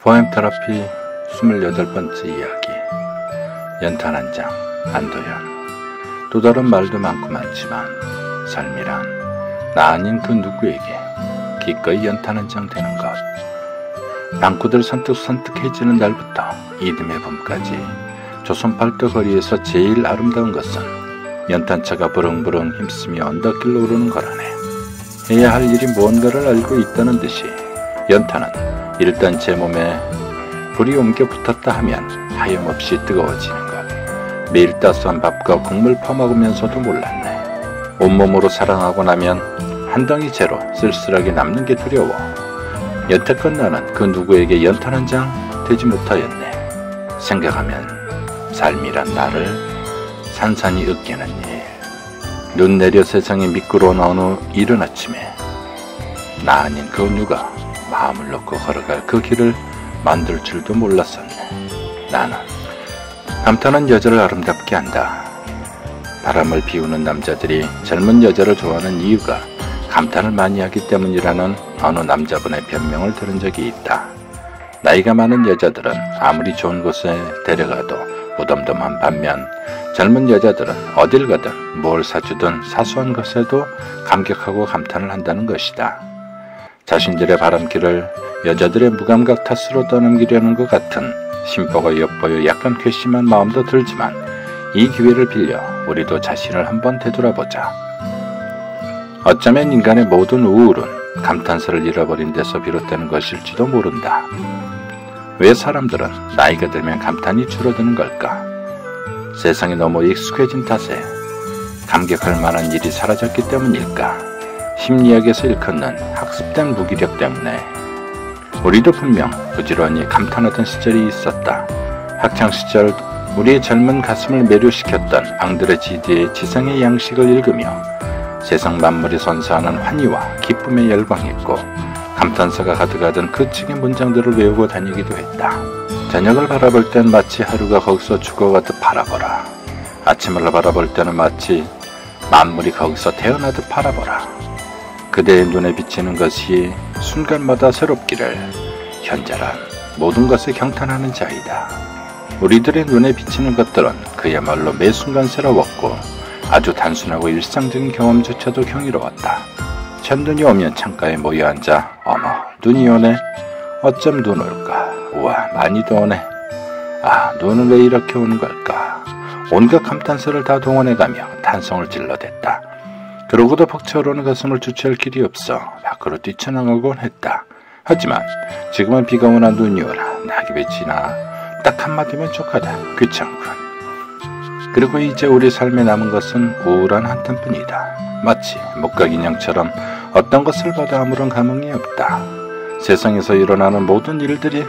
포엠 테라피 28번째 이야기. 연탄 한 장, 안도현. 또 다른 말도 많고 많지만 삶이란 나 아닌 그 누구에게 기꺼이 연탄 한 장 되는 것. 방구들 선뜩선뜩해지는 날부터 이듬해 봄까지 조선 팔도 거리에서 제일 아름다운 것은 연탄차가 부릉부릉 힘쓰며 언덕길로 오르는 거라네. 해야 할 일이 무언가를 알고 있다는 듯이 연탄은 일단 제 몸에 불이 옮겨 붙었다 하면 하염없이 뜨거워지는 것. 매일 따스한 밥과 국물 퍼먹으면서도 몰랐네. 온몸으로 사랑하고 나면 한 덩이 채로 쓸쓸하게 남는 게 두려워. 여태껏 나는 그 누구에게 연탄 한 장 되지 못하였네. 생각하면 삶이란 나를 산산이 으깨는 일. 눈 내려 세상이 미끄러운 어느 이른 아침에 나 아닌 그 누가 마음을 놓고 걸어갈 그 길을 만들 줄도 몰랐었네. 나는 감탄한 여자를 아름답게 한다. 바람을 피우는 남자들이 젊은 여자를 좋아하는 이유가 감탄을 많이 하기 때문이라는 어느 남자분의 변명을 들은 적이 있다. 나이가 많은 여자들은 아무리 좋은 곳에 데려가도 무덤덤한 반면 젊은 여자들은 어딜 가든 뭘 사주든 사소한 것에도 감격하고 감탄을 한다는 것이다. 자신들의 바람길을 여자들의 무감각 탓으로 떠넘기려는 것 같은 심보가 엿보여 약간 괘씸한 마음도 들지만 이 기회를 빌려 우리도 자신을 한번 되돌아보자. 어쩌면 인간의 모든 우울은 감탄사를 잃어버린 데서 비롯되는 것일지도 모른다. 왜 사람들은 나이가 들면 감탄이 줄어드는 걸까? 세상이 너무 익숙해진 탓에 감격할 만한 일이 사라졌기 때문일까? 심리학에서 일컫는 학습된 무기력 때문에. 우리도 분명 부지런히 감탄하던 시절이 있었다. 학창시절 우리의 젊은 가슴을 매료시켰던 앙드레지드의 지성의 양식을 읽으며 세상 만물이 선사하는 환희와 기쁨에 열광했고 감탄사가 가득하던 그 층의 문장들을 외우고 다니기도 했다. 저녁을 바라볼 땐 마치 하루가 거기서 죽어가듯 바라보라. 아침을 바라볼 때는 마치 만물이 거기서 태어나듯 바라보라. 그대의 눈에 비치는 것이 순간마다 새롭기를 현재란 모든 것에 경탄하는 자이다. 우리들의 눈에 비치는 것들은 그야말로 매 순간 새로웠고 아주 단순하고 일상적인 경험조차도 경이로웠다. 첫눈이 오면 창가에 모여 앉아 어머 눈이 오네. 어쩜 눈 올까. 우와 많이도 오네. 아 눈은 왜 이렇게 오는 걸까. 온갖 감탄사를 다 동원해가며 탄성을 질러댔다. 그러고도 벅차오르는 가슴을 주체할 길이 없어 밖으로 뛰쳐나가곤 했다. 하지만 지금은 비가 오나 눈이 오나 낙엽이 지나 딱 한마디면 족하다. 귀찮군. 그리고 이제 우리 삶에 남은 것은 우울한 한탄뿐이다. 마치 목각인형처럼 어떤 것을 봐도 아무런 감흥이 없다. 세상에서 일어나는 모든 일들이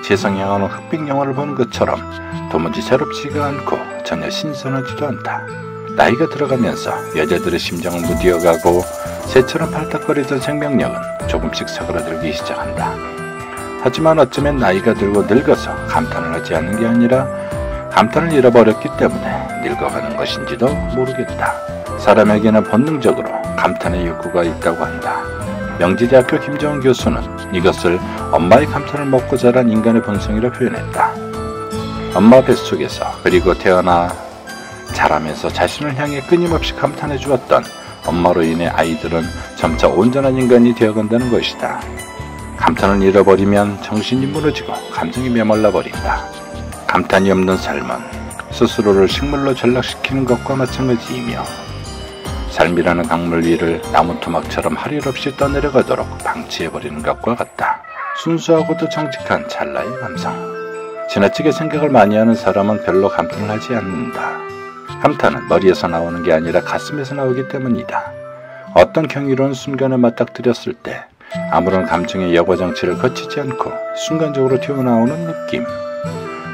세상에 향하는 흑백 영화를 보는 것처럼 도무지 새롭지가 않고 전혀 신선하지도 않다. 나이가 들어가면서 여자들의 심장은 무디어가고 새처럼 팔딱거리던 생명력은 조금씩 사그라들기 시작한다. 하지만 어쩌면 나이가 들고 늙어서 감탄을 하지 않는 게 아니라 감탄을 잃어버렸기 때문에 늙어가는 것인지도 모르겠다. 사람에게는 본능적으로 감탄의 욕구가 있다고 한다. 명지대학교 김정은 교수는 이것을 엄마의 감탄을 먹고 자란 인간의 본성이라 표현했다. 엄마 뱃속에서 그리고 태어나 자라면서 자신을 향해 끊임없이 감탄해 주었던 엄마로 인해 아이들은 점차 온전한 인간이 되어간다는 것이다. 감탄을 잃어버리면 정신이 무너지고 감정이 메말라 버린다. 감탄이 없는 삶은 스스로를 식물로 전락시키는 것과 마찬가지이며 삶이라는 강물 위를 나무 토막처럼 할 일 없이 떠내려가도록 방치해버리는 것과 같다. 순수하고도 정직한 찰나의 감성. 지나치게 생각을 많이 하는 사람은 별로 감탄을 하지 않는다. 감탄은 머리에서 나오는 게 아니라 가슴에서 나오기 때문이다. 어떤 경이로운 순간을 맞닥뜨렸을 때 아무런 감정의 여과정치를 거치지 않고 순간적으로 튀어나오는 느낌.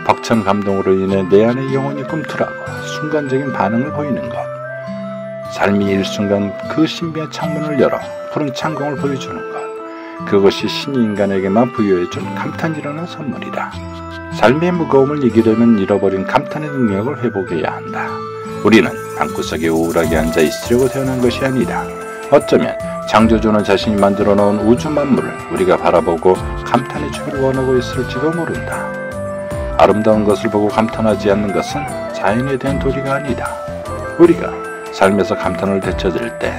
벅찬 감동으로 인해 내 안에 영혼이 꿈틀하고 순간적인 반응을 보이는 것. 삶이 일순간 그 신비한 창문을 열어 푸른 창공을 보여주는 것. 그것이 신이 인간에게만 부여해준 감탄이라는 선물이다. 삶의 무거움을 이기려면 잃어버린 감탄의 능력을 회복해야 한다. 우리는 방구석에 우울하게 앉아 있으려고 태어난 것이 아니다. 어쩌면 창조주는 자신이 만들어 놓은 우주 만물을 우리가 바라보고 감탄해 주기를 원하고 있을지도 모른다. 아름다운 것을 보고 감탄하지 않는 것은 자연에 대한 도리가 아니다. 우리가 삶에서 감탄을 되찾을 때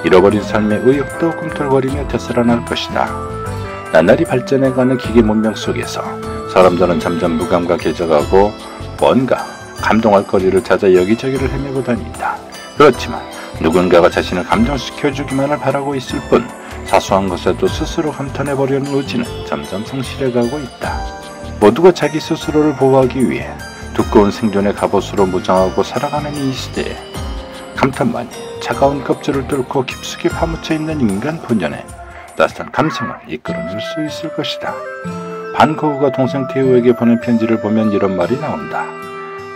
잃어버린 삶의 의욕도 꿈틀거리며 되살아날 것이다. 나날이 발전해가는 기계 문명 속에서 사람들은 점점 무감각해져가고 뭔가 감동할 거리를 찾아 여기저기를 헤매고 다닌다. 그렇지만 누군가가 자신을 감동시켜주기만을 바라고 있을 뿐 사소한 것에도 스스로 감탄해보려는 의지는 점점 상실해가고 있다. 모두가 자기 스스로를 보호하기 위해 두꺼운 생존의 갑옷으로 무장하고 살아가는 이 시대에 감탄만이 차가운 껍질을 뚫고 깊숙이 파묻혀 있는 인간 본연의 따뜻한 감성을 이끌어낼 수 있을 것이다. 반 고흐가 동생 테오에게 보낸 편지를 보면 이런 말이 나온다.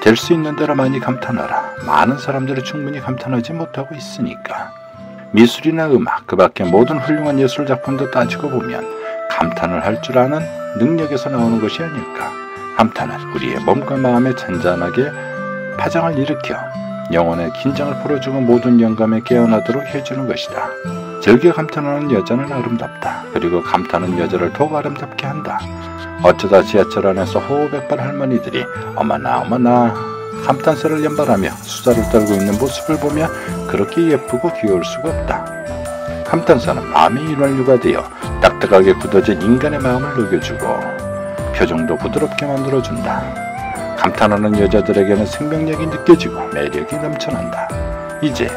될 수 있는 대로 많이 감탄하라. 많은 사람들이 충분히 감탄하지 못하고 있으니까. 미술이나 음악, 그 밖에 모든 훌륭한 예술 작품도 따지고 보면 감탄을 할 줄 아는 능력에서 나오는 것이 아닐까. 감탄은 우리의 몸과 마음에 잔잔하게 파장을 일으켜 영혼의 긴장을 풀어주고 모든 영감에 깨어나도록 해주는 것이다. 즐겨 감탄하는 여자는 아름답다. 그리고 감탄은 여자를 더욱 아름답게 한다. 어쩌다 지하철 안에서 호백발 할머니들이 어머나 어머나 감탄사를 연발하며 수다를 떨고 있는 모습을 보며 그렇게 예쁘고 귀여울 수가 없다. 감탄사는 마음의 일원류가 되어 딱딱하게 굳어진 인간의 마음을 녹여주고 표정도 부드럽게 만들어준다. 감탄하는 여자들에게는 생명력이 느껴지고 매력이 넘쳐난다. 이제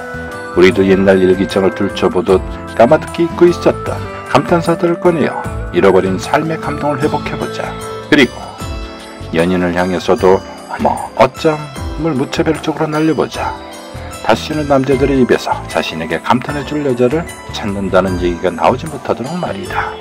우리도 옛날 일기장을 들춰보듯 까마득히 잊고 있었던 감탄사들을 꺼내어 잃어버린 삶의 감동을 회복해보자. 그리고 연인을 향해서도 어머 어쩜을 무차별적으로 날려보자. 다시는 남자들의 입에서 자신에게 감탄해줄 여자를 찾는다는 얘기가 나오지 못하도록 말이다.